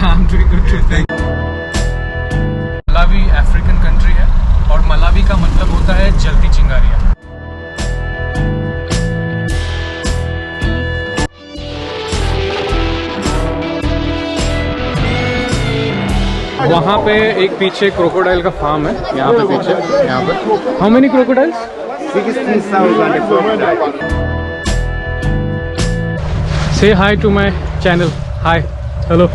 I'm doing good too. Thank you. Malawi African country है और Malawi का मतलब होता है जलती चिंगारियाँ। वहाँ पे एक पीछे क्रोकोडाइल का फार्म है, यहाँ पे पीछे, यहाँ पे। How many crocodiles? 16,000 crocodiles. Say hi to my channel. Hi. Hello.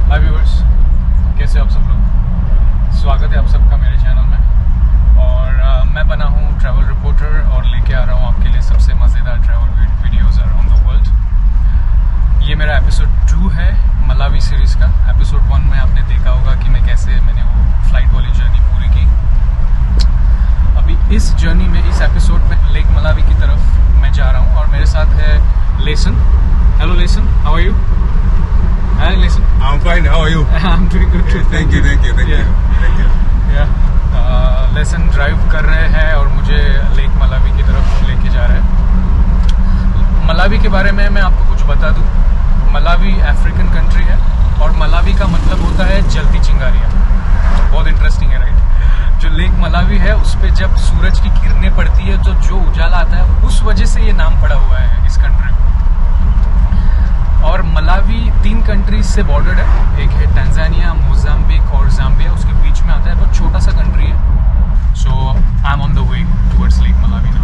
Hi viewers, कैसे आप सब लोग? स्वागत है आप सबका मेरे चैनल में। और मैं बना हूँ ट्रैवल रिपोर्टर और लेके आ रहा हूँ आपके लिए सबसे मज़ेदार travel videos around the world. ये मेरा एपिसोड 2 है मलावी सीरीज़ का। एपिसोड 1 में आपने देखा होगा कि मैंने वो फ्लाइट वाली जर्नी पूरी की। अभी इस जर्नी में, इस एपिसोड में लेक मलावी की तरफ मैं जा रहा हूँ और मेरे साथ है Lesson. Hello Lesson, how are you? Hi, listen. I'm fine. How are you? I'm doing good too. Thank you. Lesson drive कर रहे हैं और मुझे लेक मलावी की तरफ लेके जा रहे हैं। मलावी के बारे में मैं आपको कुछ बता दूं। मलावी अफ्रीकन कंट्री है और मलावी का मतलब होता है जलती चिंगारियाँ। बहुत इंटरेस्टिंग है, राइट? जो लेक मलावी है उस पर जब सूरज की किरणें पड़ती है तो जो उजाला आता है, उस वजह से ये नाम पड़ा हुआ है इस कंट्री को। और मलावी 3 कंट्रीज से बॉर्डर्ड है। एक है टंजानिया, मोजाम्बिक और जाम्बिया, उसके बीच में आता है। बहुत छोटा सा कंट्री है। So I am on the way towards Lake Malawi now.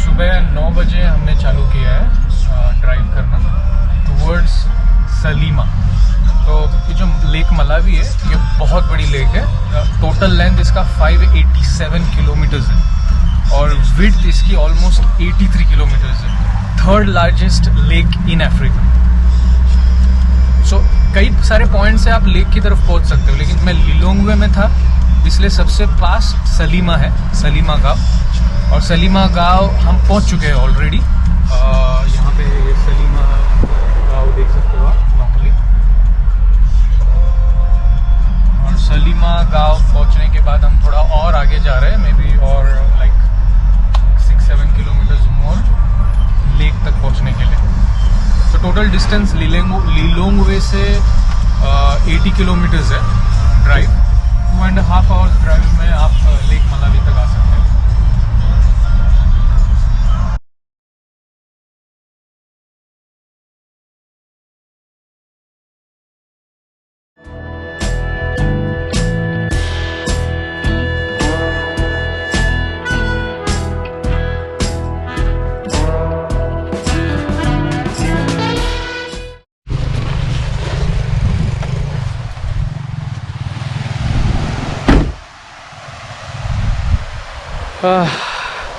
सुबह 9 बजे हमने चालू किया है ड्राइव करना टूवर्ड्स सलीमा। तो ये जो लेक मलावी है ये बहुत बड़ी लेक है। टोटल लेंथ इसका 587 किलोमीटर्स है और विड्थ इसकी ऑलमोस्ट 83 किलोमीटर्स है। 3rd largest lake in Africa. So कई सारे पॉइंट से आप लेक की तरफ पहुंच सकते हो, लेकिन मैं लिलोंगवे में था इसलिए सबसे पास सलीमा है, सलीमा गाँव। और सलीमा गांव हम पहुंच चुके हैं ऑलरेडी। यहाँ पे ये सलीमा गांव देख सकते हो आप नॉर्मली। और सलीमा गांव पहुंचने के बाद हम थोड़ा और आगे जा रहे हैं, मे बी और लाइक 6-7 किलोमीटर्स मोर लेक तक पहुंचने के लिए। तो टोटल डिस्टेंस लिलोंगवे से 80 किलोमीटर्स है ड्राइव। 2.5 आवर्स ड्राइव में आप लेक मलावी तक आ सकते हैं।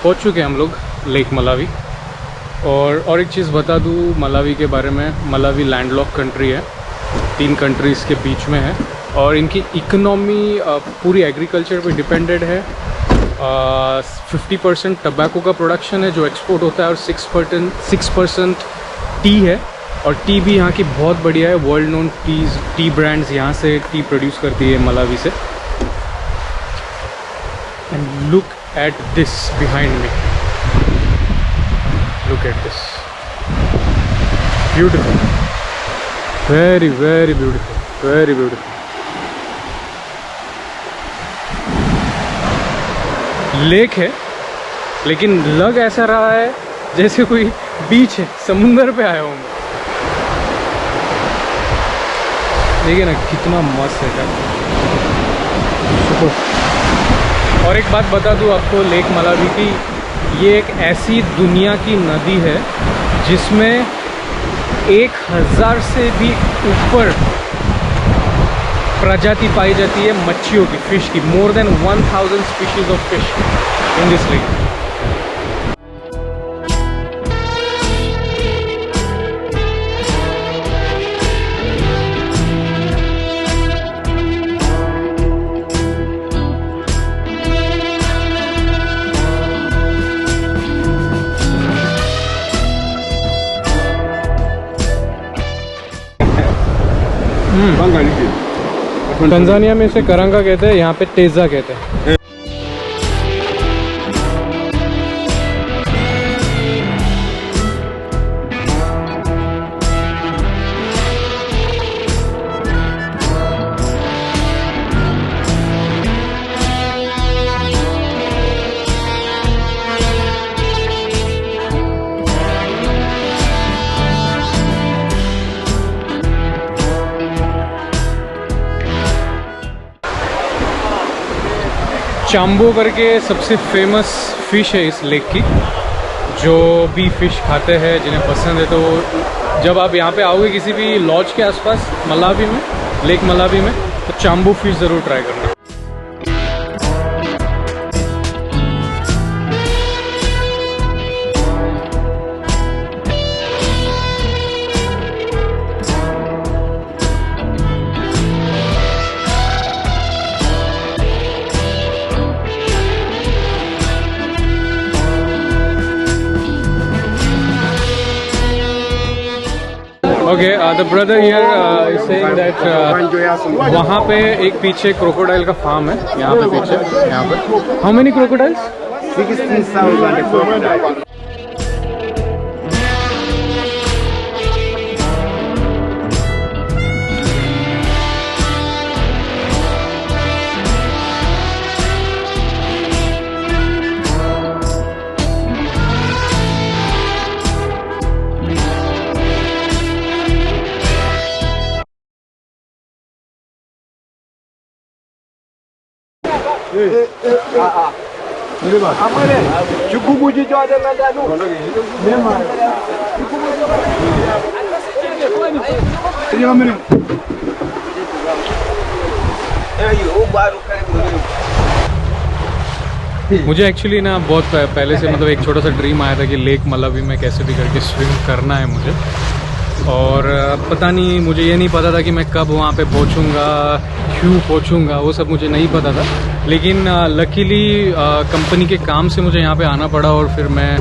पहुंच चुके हैं हम लोग लेक मलावी। और एक चीज़ बता दूं मलावी के बारे में, मलावी लैंडलॉक कंट्री है, 3 कंट्रीज़ के बीच में है और इनकी इकोनॉमी पूरी एग्रीकल्चर पे डिपेंडेड है। 50% टबैको का प्रोडक्शन है जो एक्सपोर्ट होता है और 6% टी है। और टी भी यहाँ की बहुत बढ़िया है। वर्ल्ड नोन टी ब्रांड्स यहाँ से टी प्रोड्यूस करती है मलावी से। And look at this behind me, look at this, beautiful, very beautiful, very beautiful। Lake है लेकिन लग ऐसा रहा है जैसे कोई बीच है, समुंदर पे आया हूँ मैं। देखिए ना कितना मस्त है। और एक बात बता दूं आपको लेक मलावी की, ये एक ऐसी दुनिया की नदी है जिसमें 1000 से भी ऊपर प्रजाति पाई जाती है मच्छियों की, फिश की। More than 1000 species of fish in this lake. Tanzania में इसे करंगा कहते हैं, यहाँ पे तेजा कहते हैं। चाम्बो करके सबसे फेमस फ़िश है इस लेक की। जो भी फ़िश खाते हैं, जिन्हें पसंद है, तो जब आप यहाँ पे आओगे किसी भी लॉज के आसपास मलावी में, लेक मलावी में, तो चाम्बो फ़िश ज़रूर ट्राई करना। Okay, the brother here is saying that वहाँ पे एक पीछे क्रोकोडाइल का फार्म है, यहाँ पे पीछे, यहाँ पे। How many crocodiles? 16,000 crocodiles. मुझे एक्चुअली ना बहुत पहले से मतलब एक छोटा सा ड्रीम आया था कि लेक मलावी में कैसे भी करके स्विम करना है मुझे। और पता नहीं, मुझे ये नहीं पता था कि मैं कब वहाँ पे पहुँचूँगा, क्यों पहुँचूँगा, वो सब मुझे नहीं पता था। लेकिन लकीली कंपनी के काम से मुझे यहाँ पे आना पड़ा और फिर मैं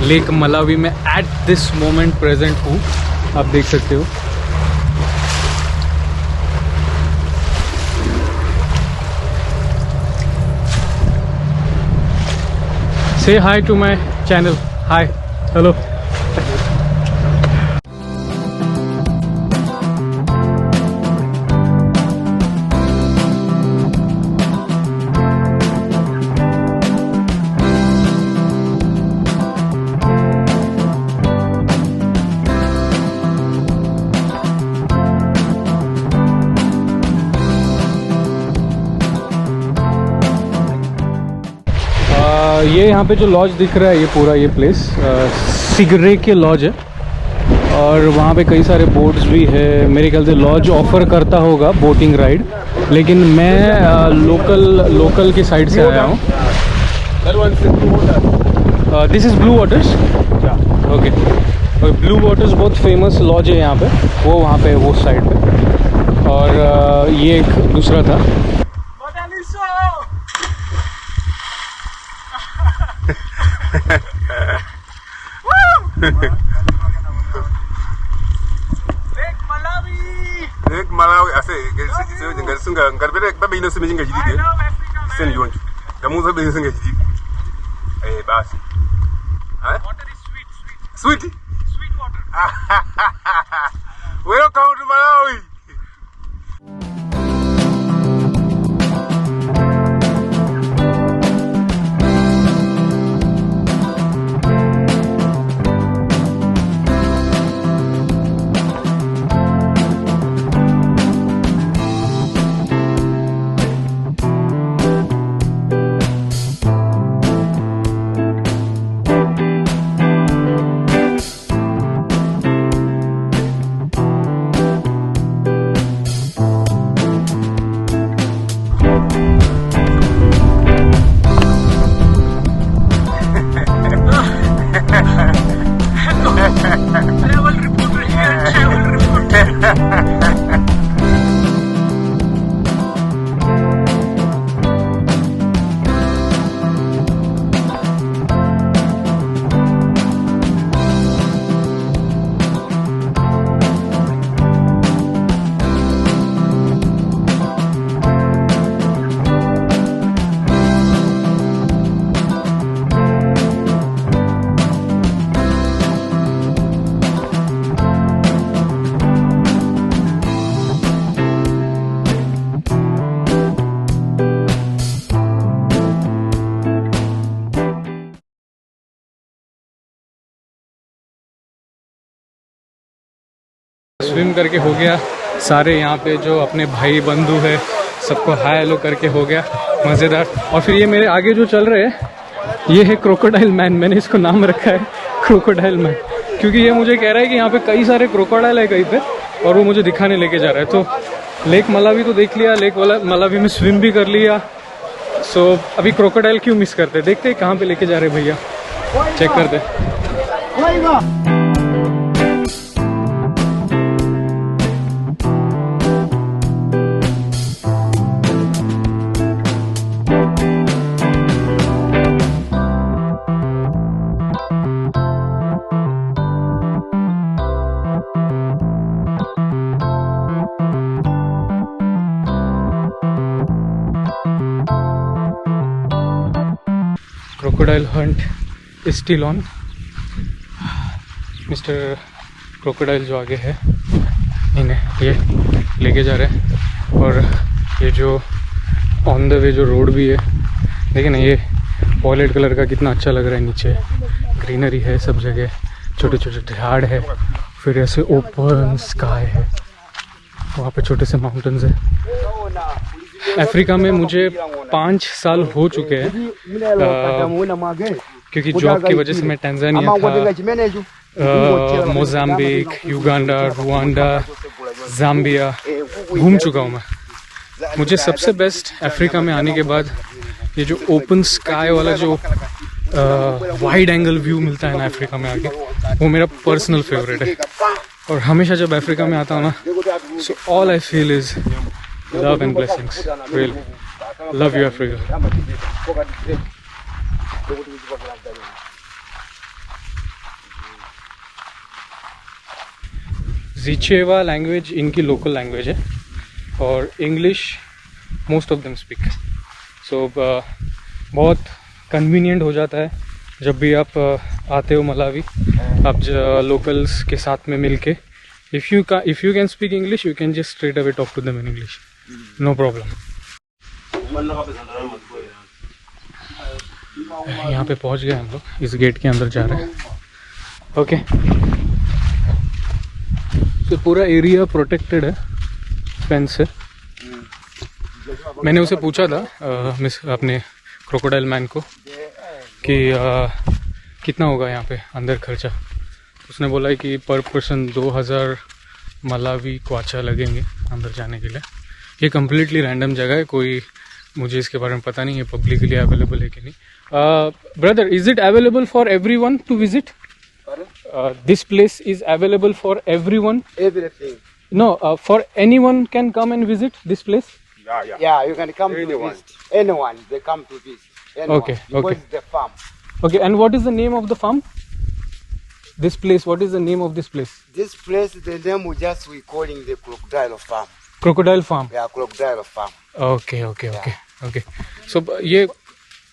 लेक मलावी में एट दिस मोमेंट प्रेजेंट हूँ। आप देख सकते हो। Say hi to my channel. Hi. Hello. ये यहाँ पे जो लॉज दिख रहा है, ये पूरा ये प्लेस सिगरे के लॉज है। और वहाँ पे कई सारे बोट्स भी है। मेरे ख्याल से लॉज ऑफर करता होगा बोटिंग राइड, लेकिन मैं लोकल की साइड से आया हूँ। This is blue waters. Okay, blue waters बहुत फेमस लॉज है यहाँ पे, वो वहाँ पे वो साइड पे। और ये एक दूसरा था। Lake Malawi, I say, Garberek, Baby, no singing a GD. Send you. The most of the singing a GD. Hey, Bass. Water is sweet. Sweet? Sweet water. Welcome to Malawi. Swim करके हो गया, सारे यहाँ पे जो अपने भाई बंधु है सबको हाय हेलो करके हो गया, मज़ेदार। और फिर ये मेरे आगे जो चल रहे हैं ये है क्रोकोडाइल मैन, मैंने इसको नाम रखा है क्रोकोडाइल मैन, क्योंकि ये मुझे कह रहा है कि यहाँ पे कई सारे क्रोकोडाइल है कहीं पे और वो मुझे दिखाने लेके जा रहा है। तो लेक malawi तो देख लिया, लेक malawi में स्विम भी कर लिया। सो अभी क्रोकोडाइल क्यों मिस करते, देखते हैं कहाँ पे लेके जा रहे भैया, चेक करते। Crocodile Hunt is still on. Mister crocodile जो आगे है इन्हें ये लेके जा रहे हैं। और ये जो ऑन द वे जो रोड भी है, देखिए ना, ये वॉयलेट कलर का कितना अच्छा लग रहा है। नीचे ग्रीनरी है सब जगह, छोटे छोटे झाड़ है, फिर ऐसे ओपन स्काई है, वहाँ पे छोटे से माउंटेन्स है। अफ्रीका में मुझे 5 साल हो चुके हैं, क्योंकि जॉब की वजह से मैं टैंजानिया था, मोजाम्बिक, युगांडा, रुवांडा, ज़ाम्बिया घूम चुका हूँ मैं। मुझे सबसे बेस्ट अफ्रीका में आने के बाद ये जो ओपन स्काई वाला जो वाइड एंगल व्यू मिलता है ना अफ्रीका में आके, वो मेरा पर्सनल फेवरेट है। और हमेशा जब अफ्रीका में आता हूँ ना, so all I feel is love and blessings. Really love you, Africa. Zichewa language इनकी लोकल लैंग्वेज है और English most of them speak. So बहुत कन्वीनियंट हो जाता है जब भी आप आते हो मलावी, आप लोकल्स के साथ में मिलके, if you can speak English, you can just straight away talk to them in English. No problem. यहाँ पे पहुँच गए हम लोग, इस गेट के अंदर जा रहे हैं। ओके, तो पूरा एरिया प्रोटेक्टेड है फेंस से। मैंने उसे पूछा था अपने क्रोकोडाइल मैन को कि कितना होगा यहाँ पे अंदर खर्चा। उसने बोला है कि पर पर्सन 2000 मलावी क्वाचा लगेंगे अंदर जाने के लिए। ये कम्प्लीटली रैंडम जगह है, कोई मुझे इसके बारे में पता नहीं है पब्लिकली अवेलेबल है कि नहीं। Brother, is it available for everyone to visit? This place is available for everyone? Everything. No, for anyone can come and visit this place? Yeah, you can come to visit. Anyone, they come to visit. Anyone. Okay, Because okay. it's the farm. Okay, and what is the name of the farm? This place, what is the name of this place? This place, the name we calling the crocodile farm. Crocodile farm. Yeah, crocodile farm. Okay okay okay okay. So ये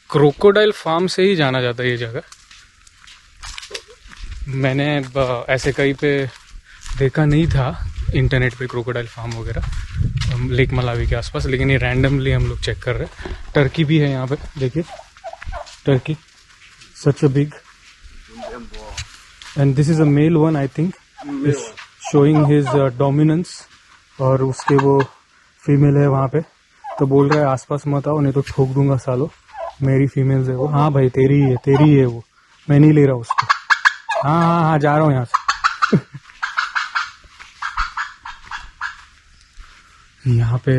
crocodile farm से ही जाना जाता है ये जगह। मैंने ऐसे कहीं पे देखा नहीं था इंटरनेट पे क्रोकोडाइल फार्म वगैरह लेक मलावी के आसपास, लेकिन ये रैंडमली हम लोग चेक कर रहे हैं। टर्की भी है यहाँ पे, देखिए turkey, such a big, and this is a male one I think, is showing his dominance. और उसके वो फीमेल है वहाँ पे, तो बोल रहा है आसपास मत आओ नहीं तो ठोक दूंगा सालो, मेरी फीमेल्स है वो। हाँ भाई तेरी है वो, मैं नहीं ले रहा उसको। हाँ हाँ हाँ, जा रहा हूँ यहाँ से। यहाँ पे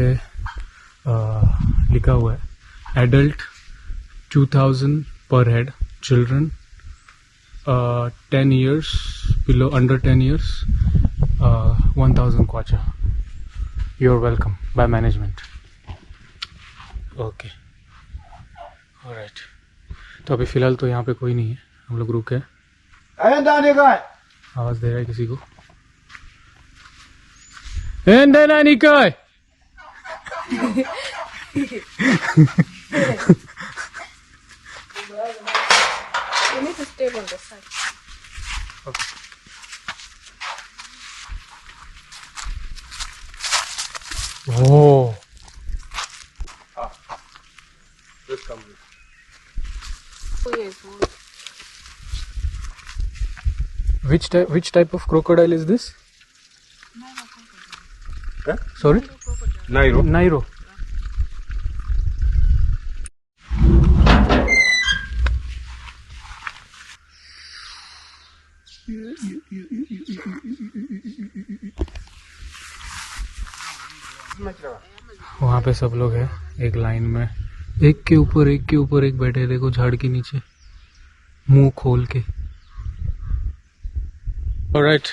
लिखा हुआ है एडल्ट 2000 पर head, children 10 years below, under 10 years 1000 kwacha. You're welcome by management. Okay, alright. तो अभी फिलहाल तो यहाँ पे कोई नहीं है, हम लोग रुके हैं। आवाज दे रहा है किसी को? निकाय You need to stay on the side. Okay. Oh. Let's come here. Oh, yes. Which type of crocodile is this? Sorry Nairo. नाइरो. वहाँ पे सब लोग हैं एक लाइन में, एक के ऊपर एक बैठे, देखो झाड़ के नीचे मुंह खोल के. ऑलराइट,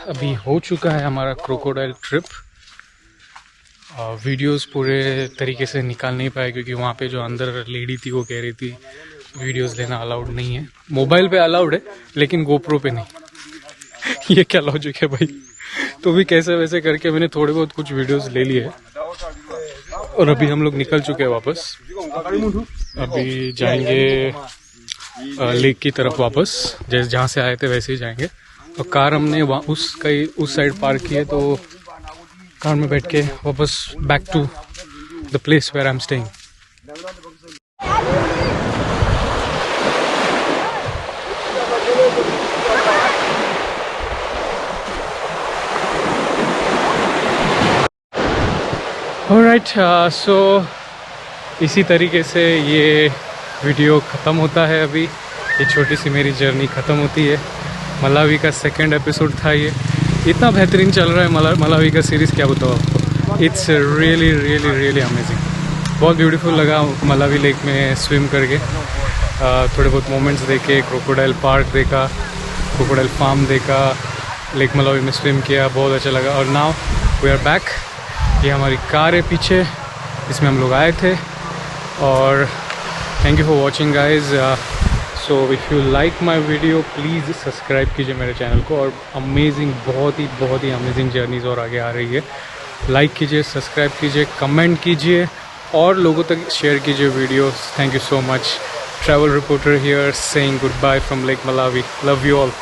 अभी हो चुका है हमारा क्रोकोडाइल ट्रिप. वीडियोस पूरे तरीके से निकाल नहीं पाए क्योंकि वहाँ पे जो अंदर लेडी थी वो कह रही थी वीडियोस लेना अलाउड नहीं है. मोबाइल पे अलाउड है लेकिन गोप्रो पे नहीं. ये क्या लॉजिक है भाई. तो भी कैसे वैसे करके मैंने थोड़े बहुत कुछ वीडियोस ले लिए और अभी हम लोग निकल चुके हैं वापस. अभी जाएंगे लेक की तरफ वापस, जैसे जहाँ से आए थे वैसे ही जाएंगे. और कार हमने उस साइड पार्क की है, तो कार में बैठ के वापस back to the place where I am staying. Alright, so इसी तरीके से ये वीडियो ख़त्म होता है. अभी ये छोटी सी मेरी जर्नी ख़त्म होती है. मलावी का सेकंड एपिसोड था ये. इतना बेहतरीन चल रहा है मलावी का सीरीज़, क्या बताओ आपको. It's really really really amazing. बहुत ब्यूटीफुल लगा मलावी लेक में स्विम करके. थोड़े बहुत मोमेंट्स देखे, क्रोकोडाइल पार्क देखा, क्रोकोडाइल फार्म देखा, लेक मलावी में स्विम किया, बहुत अच्छा लगा. और नाउ वी आर बैक. ये हमारी कार है पीछे, इसमें हम लोग आए थे. और thank you for watching guys. So if you like my video please subscribe कीजिए मेरे चैनल को. और अमेजिंग, बहुत ही अमेजिंग जर्नीज़ और आगे आ रही है. लाइक कीजिए, सब्सक्राइब कीजिए, कमेंट कीजिए और लोगों तक शेयर कीजिए video. Thank you so much. Travel reporter here saying good bye from Lake Malawi. Love you all.